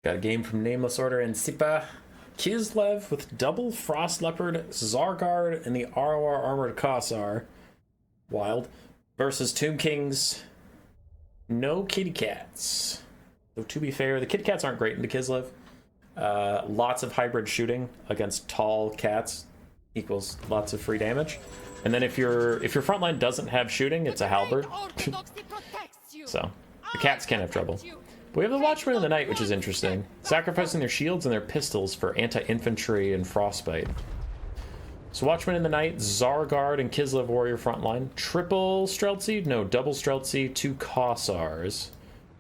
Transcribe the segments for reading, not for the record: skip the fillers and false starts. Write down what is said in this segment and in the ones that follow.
Got a game from Nameless Order and Sipa. Kislev with double Frost Leopard, Zargard, and the ROR Armored Kossar. Wild. Versus Tomb Kings. No kitty cats. Though to be fair, the kitty cats aren't great into Kislev. Lots of hybrid shooting against tall cats equals lots of free damage. And then if your frontline doesn't have shooting, it's a halberd. So the cats can have trouble. But we have the Watchmen in the Night, which is interesting. Sacrificing their shields and their pistols for anti-infantry and frostbite. So Watchmen in the Night, Zargard and Kislev Warrior frontline. Triple Streltsy? No, double Streltsy, 2 Kossars.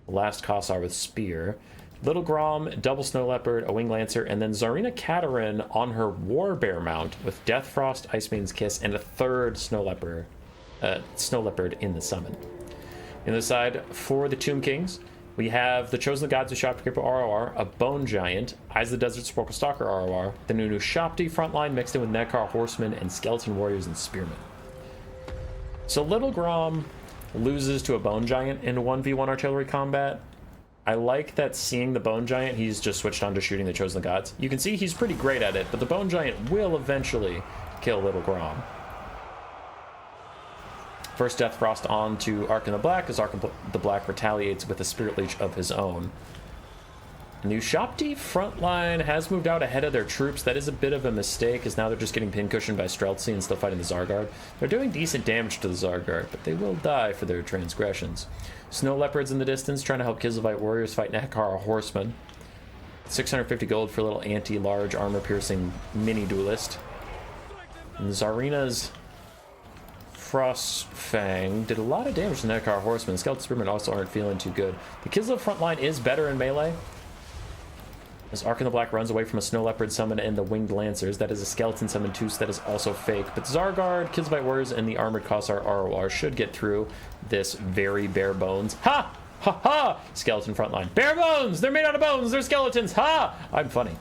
The last Kossar with Spear. Little Grom, double Snow Leopard, a Winged Lancer, and then Tsarina Katerin on her Warbear mount with Death Frost, Ice Maiden's Kiss, and a third Snow Leopard in the summon. On the side, for the Tomb Kings, we have the Chosen of the Gods of Shopkeeper ROR, a Bone Giant, Eyes of the Desert Sporkle Stalker ROR, the new Shopti frontline mixed in with Nekar Horsemen and Skeleton Warriors and Spearmen. So Little Grom loses to a Bone Giant in 1v1 artillery combat. I like that seeing the Bone Giant, he's just switched on to shooting the Chosen of the Gods. You can see he's pretty great at it, but the Bone Giant will eventually kill Little Grom. First Death Frost on to Ark in the Black, as Ark in the Black retaliates with a Spirit Leech of his own. New Shopti frontline has moved out ahead of their troops. That is a bit of a mistake, as now they're just getting pincushioned by Streltsy and still fighting the Zargard. They're doing decent damage to the Zargard, but they will die for their transgressions. Snow Leopards in the distance, trying to help Kislevite warriors fight Nekar Horsemen. 650 gold for a little anti-large armor-piercing mini-duelist. And Tsarina's Frostfang did a lot of damage to Nekar Horsemen. Skeleton Spearmen also aren't feeling too good. The Kislev frontline is better in melee, as Ark in the Black runs away from a Snow Leopard summon and the Winged Lancers. That is a Skeleton summon too, so that is also fake. But Zargard, Kislevite Warriors, and the Armored Kossar ROR should get through this very bare bones. Ha! Ha ha! Skeleton frontline. Bare bones! They're made out of bones! They're skeletons! Ha! I'm funny.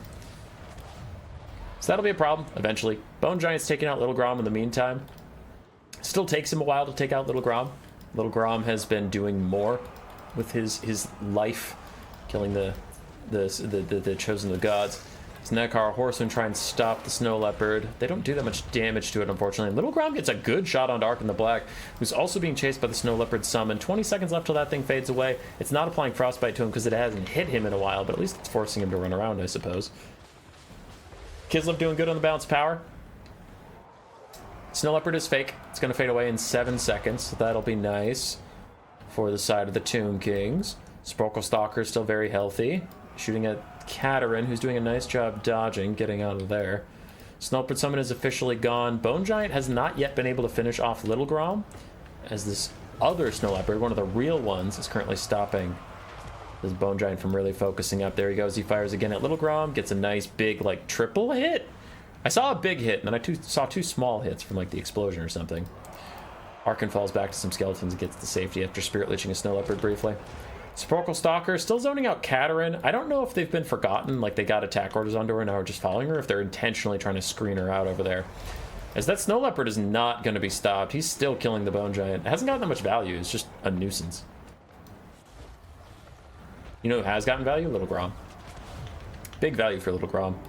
So that'll be a problem, eventually. Bone Giant's taking out Little Grom in the meantime. Still takes him a while to take out Little Grom. Little Grom has been doing more with his life, killing the Chosen of the Gods. So Nekar Horsemen try and stop the Snow Leopard. They don't do that much damage to it, unfortunately. Little Grom gets a good shot on Ark in the Black, who's also being chased by the Snow Leopard summon. 20 seconds left till that thing fades away. It's not applying Frostbite to him because it hasn't hit him in a while, but at least it's forcing him to run around, I suppose. Kislev doing good on the balance power. Snow Leopard is fake. It's going to fade away in 7 seconds, so that'll be nice for the side of the Tomb Kings. Sporkle Stalker is still very healthy, shooting at Katerin, who's doing a nice job dodging, getting out of there. Snow Leopard Summon is officially gone. Bone Giant has not yet been able to finish off Little Grom, as this other Snow Leopard, one of the real ones, is currently stopping this Bone Giant from really focusing up. There he goes. He fires again at Little Grom, gets a nice big, like, triple hit. I saw a big hit, and then I saw 2 small hits from, like, the explosion or something. Arkin falls back to some skeletons and gets to safety after Spirit Leeching a Snow Leopard briefly. Sporkle Stalker still zoning out Katerin. I don't know if they've been forgotten, like they got attack orders onto her and now are just following her, if they're intentionally trying to screen her out over there. As that Snow Leopard is not going to be stopped. He's still killing the Bone Giant. It hasn't gotten that much value. It's just a nuisance. You know who has gotten value? Little Grom. Big value for Little Grom.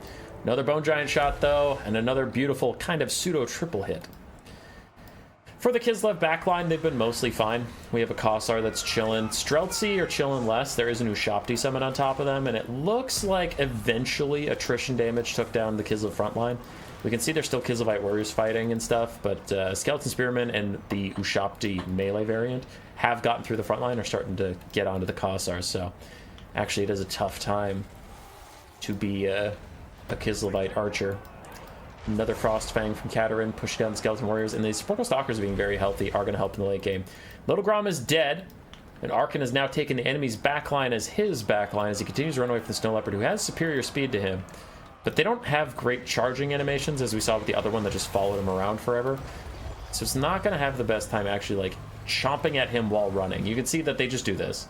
Another Bone Giant shot, though, and another beautiful kind of pseudo-triple hit. For the Kislev backline, they've been mostly fine. We have a Kossar that's chilling. Streltsy are chilling less. There is a new Shopti summon on top of them, and it looks like eventually attrition damage took down the Kislev frontline. We can see there's still Kislevite warriors fighting and stuff, but Skeleton Spearmen and the Ushopti melee variant have gotten through the frontline, are starting to get onto the Kossars, so actually it is a tough time to be a Kislevite archer. Another Frostfang from Katerin pushing down the Skeleton Warriors, and the Sporkle Stalkers being very healthy are going to help in the late game. Little Grom is dead, and Arkin has now taken the enemy's backline as his backline as he continues to run away from the Snow Leopard, who has superior speed to him. But they don't have great charging animations, as we saw with the other one that just followed him around forever. So it's not going to have the best time actually, like, chomping at him while running. You can see that they just do this.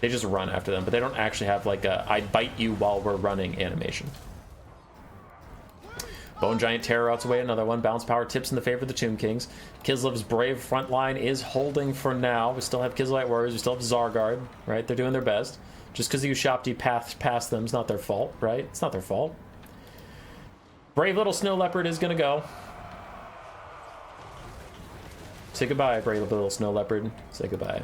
They just run after them, but they don't actually have, like, a I bite you while we're running animation. Bone Giant terror routes away another one. Balance power tips in the favor of the Tomb Kings. Kislev's brave front line is holding for now. We still have Kislevite warriors. We still have Zargard, right? They're doing their best. Just because the Ushabti passed them is not their fault, right? It's not their fault. Brave little Snow Leopard is going to go. Say goodbye, brave little Snow Leopard. Say goodbye.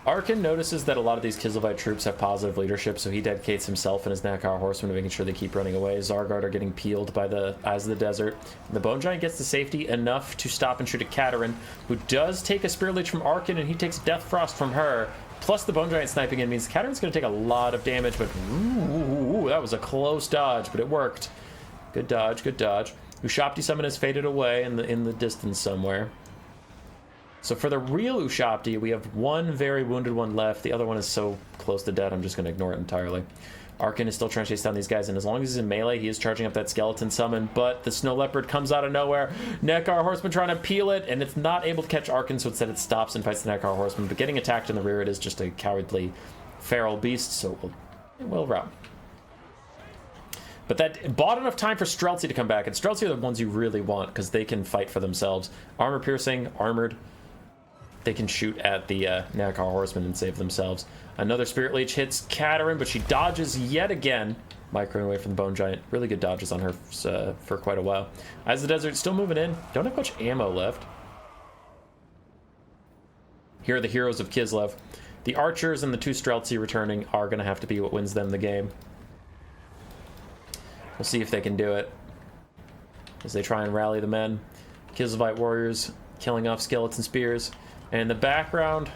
Arkin notices that a lot of these Kizilvite troops have positive leadership, so he dedicates himself and his Nakar horsemen to making sure they keep running away. Zargard are getting peeled by the Eyes of the Desert. And the Bone Giant gets to safety enough to stop and shoot at Katerin, who does take a Spirit Leech from Arkin, and he takes Death Frost from her. Plus the Bone Giant sniping in means Katerin's going to take a lot of damage, but ooh, that was a close dodge, but it worked. Good dodge, good dodge. Ushabti summon has faded away in the distance somewhere. So for the real Ushabti, we have one very wounded one left. The other one is so close to dead, I'm just going to ignore it entirely. Arkin is still trying to chase down these guys, and as long as he's in melee, he is charging up that skeleton summon, but the Snow Leopard comes out of nowhere. Nekar Horseman trying to peel it, and it's not able to catch Arkin, so instead it stops and fights the Nekar Horseman, but getting attacked in the rear, it is just a cowardly feral beast, so it will rout. But that bought enough time for Streltsy to come back, and Streltsy are the ones you really want, because they can fight for themselves. Armor piercing, armored. They can shoot at the Nakar Horseman and save themselves. Another Spirit Leech hits Katerin, but she dodges yet again. Microing away from the Bone Giant. Really good dodges on her for quite a while. Eyes of the Desert still moving in. Don't have much ammo left. Here are the heroes of Kislev. The archers and the two Streltsy returning are going to have to be what wins them the game. We'll see if they can do it as they try and rally the men. Kizlevite warriors killing off skeleton spears. And in the background,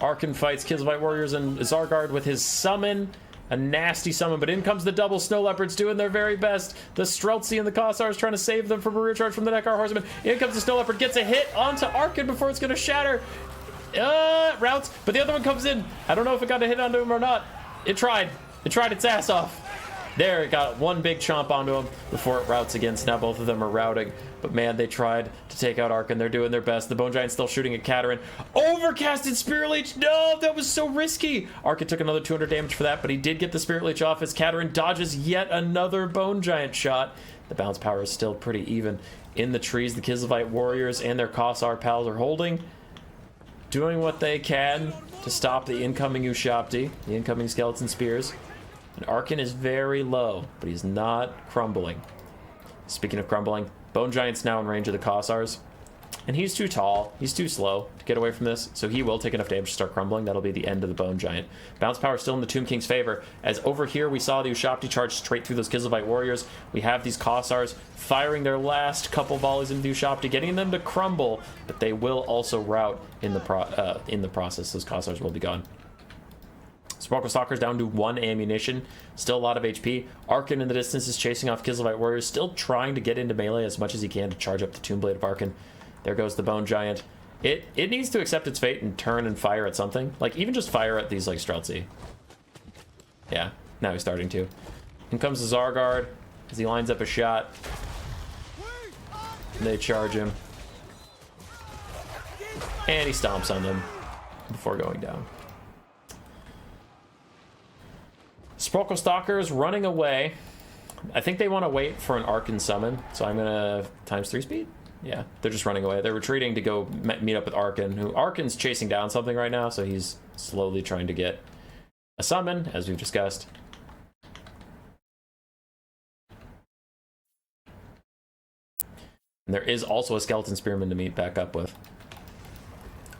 Arkin fights Kizlevite warriors and Zargard with his summon. A nasty summon, but in comes the double Snow Leopards doing their very best. The Streltsy and the Kossars trying to save them from a rear charge from the Nekar Horseman. In comes the Snow Leopard, gets a hit onto Arkin before it's going to shatter. Routes, but the other one comes in. I don't know if it got a hit onto him or not. It tried its ass off. There, it got one big chomp onto him before it routes again. So now both of them are routing. But man, they tried to take out Arkin. They're doing their best. The Bone Giant's still shooting at Katerin. Overcasted Spirit Leech. No, that was so risky. Arkin took another 200 damage for that, but he did get the Spirit Leech off as Katerin dodges yet another Bone Giant shot. The bounce power is still pretty even. In the trees, the Kizlevite warriors and their Kossar pals are holding, doing what they can to stop the incoming Ushabti, the incoming skeleton spears. And Arkin is very low, but he's not crumbling. Speaking of crumbling, Bone Giant's now in range of the Kossars. And he's too tall, he's too slow to get away from this, so he will take enough damage to start crumbling. That'll be the end of the Bone Giant. Bounce power still in the Tomb King's favor, as over here we saw the Ushabti charge straight through those Kizlevite warriors. We have these Kossars firing their last couple volleys into the Ushabti, getting them to crumble, but they will also rout in the process. Those Kossars will be gone. Sparkle Stalker's down to 1 ammunition, still a lot of HP. Arkin in the distance is chasing off Kizlevite warriors, still trying to get into melee as much as he can to charge up the Tomb Blade of Arkin. There goes the Bone Giant. It needs to accept its fate and turn and fire at something. Like, even just fire at these, like, Streltsy. Yeah, now he's starting to. In comes the Zargard as he lines up a shot. And they charge him. And he stomps on them before going down. Sparkle Stalkers running away. I think they want to wait for an Arkin summon, so I'm gonna ×3 speed. Yeah, they're just running away. They're retreating to go meet up with Arkin, who Arkin's chasing down something right now, so he's slowly trying to get a summon, as we've discussed. And there is also a Skeleton Spearman to meet back up with.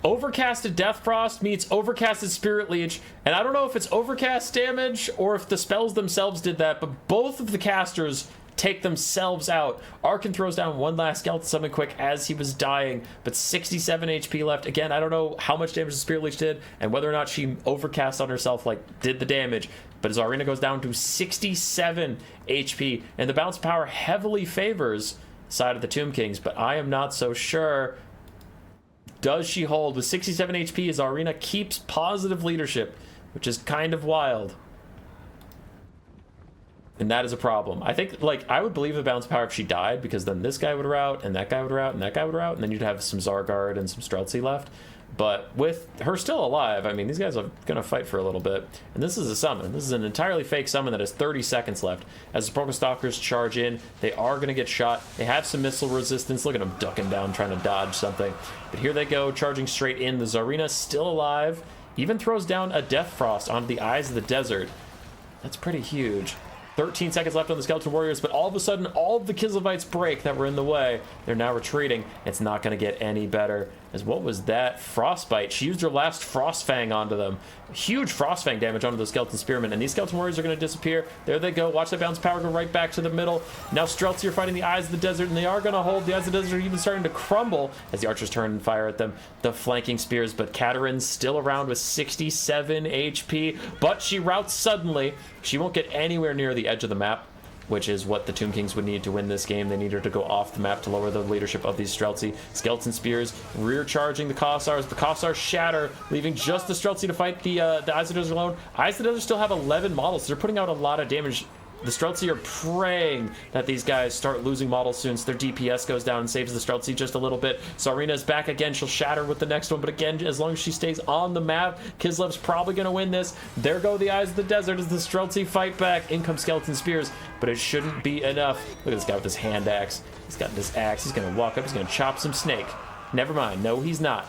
Overcasted Death Frost meets Overcasted Spirit Leech, and I don't know if it's overcast damage or if the spells themselves did that, but both of the casters take themselves out. Arkin throws down one last Skeleton Summon quick as he was dying, but 67 HP left. Again, I don't know how much damage the Spirit Leech did and whether or not she overcast on herself, like, did the damage, but Zarina goes down to 67 HP, and the bounce power heavily favors side of the Tomb Kings, but I am not so sure. Does she hold? With 67 HP, Zarina keeps positive leadership, which is kind of wild. And that is a problem. I think, like, I would believe the bounce power if she died, because then this guy would rout, and that guy would rout, and that guy would rout, and then you'd have some Zargard and some Streltsy left. But with her still alive, I mean, these guys are going to fight for a little bit. And this is a summon. This is an entirely fake summon that has 30 seconds left. As the Sepulchral Stalkers charge in, they are going to get shot. They have some missile resistance. Look at them ducking down, trying to dodge something. But here they go, charging straight in. The Tsarina still alive. Even throws down a Death Frost onto the Eyes of the Desert. That's pretty huge. 13 seconds left on the Skeleton Warriors, but all of a sudden, all of the Kislevites break that were in the way. They're now retreating. It's not going to get any better. As what was that? Frostbite. She used her last Frost Fang onto them. Huge Frost Fang damage onto the Skeleton Spearmen, and these Skeleton Warriors are going to disappear. There they go. Watch that bounce power go right back to the middle. Now Streltsy are fighting the Eyes of the Desert, and they are going to hold. The Eyes of the Desert are even starting to crumble as the archers turn and fire at them. The flanking spears, but Katarin's still around with 67 HP, but she routs suddenly. She won't get anywhere near the edge of the map, which is what the Tomb Kings would need to win this game. They need her to go off the map to lower the leadership of these Streltsy. Skeleton Spears rear charging the Kossars. The Kossars shatter, leaving just the Streltsy to fight the Eyes of the Desert alone. Eyes of the Desert still have 11 models, so they're putting out a lot of damage. The Streltsy are praying that these guys start losing models soon, so their DPS goes down and saves the Streltsy just a little bit. Tsarina's back again. She'll shatter with the next one, but again, as long as she stays on the map, Kislev's probably going to win this. There go the Eyes of the Desert as the Streltsy fight back. In come Skeleton Spears, but it shouldn't be enough. Look at this guy with his hand axe. He's got this axe. He's going to walk up. He's going to chop some snake. Never mind. No, he's not.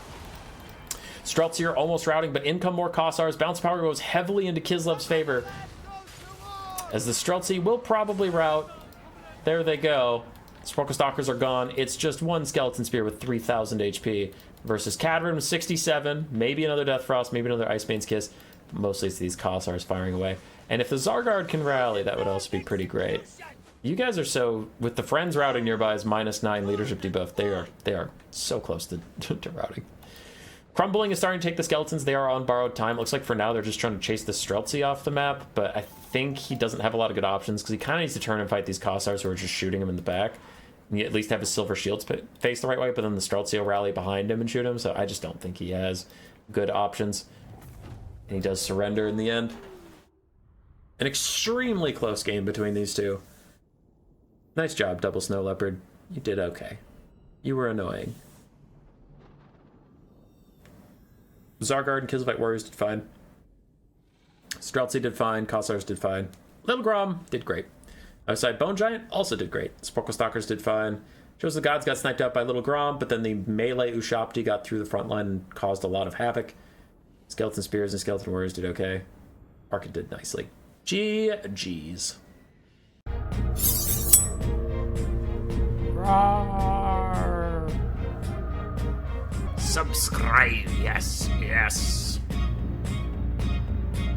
Streltsy are almost routing, but in come more Kossars. Bounce power goes heavily into Kislev's favor, as the Streltsy will probably rout. There they go. Sepulchral Stalkers are gone. It's just one Skeleton Spear with 3,000 HP versus Katarin with 67. Maybe another Death Frost, maybe another Icebane's Kiss. Mostly it's these Kossars firing away. And if the Zargard can rally, that would also be pretty great. You guys are so... With the Friends routing nearby is -9 leadership debuff. They are so close to routing. Crumbling is starting to take the Skeletons. They are on borrowed time. Looks like for now they're just trying to chase the Streltsy off the map, but I think he doesn't have a lot of good options because he kind of needs to turn and fight these Kossars who are just shooting him in the back. And you at least have his Silver Shields face the right way, but then the Streltsy will rally behind him and shoot him, so I just don't think he has good options. And he does surrender in the end. An extremely close game between these two. Nice job, Double Snow Leopard. You did okay. You were annoying. Zargard and Kislevite Warriors did fine. Streltsy did fine. Kossars did fine. Little Grom did great. Outside Bone Giant also did great. Sepulchral Stalkers did fine. Shows the Gods got sniped out by Little Grom, but then the melee Ushabti got through the front line and caused a lot of havoc. Skeleton Spears and Skeleton Warriors did okay. Arca did nicely. GG's. Roar. Subscribe, yes, yes.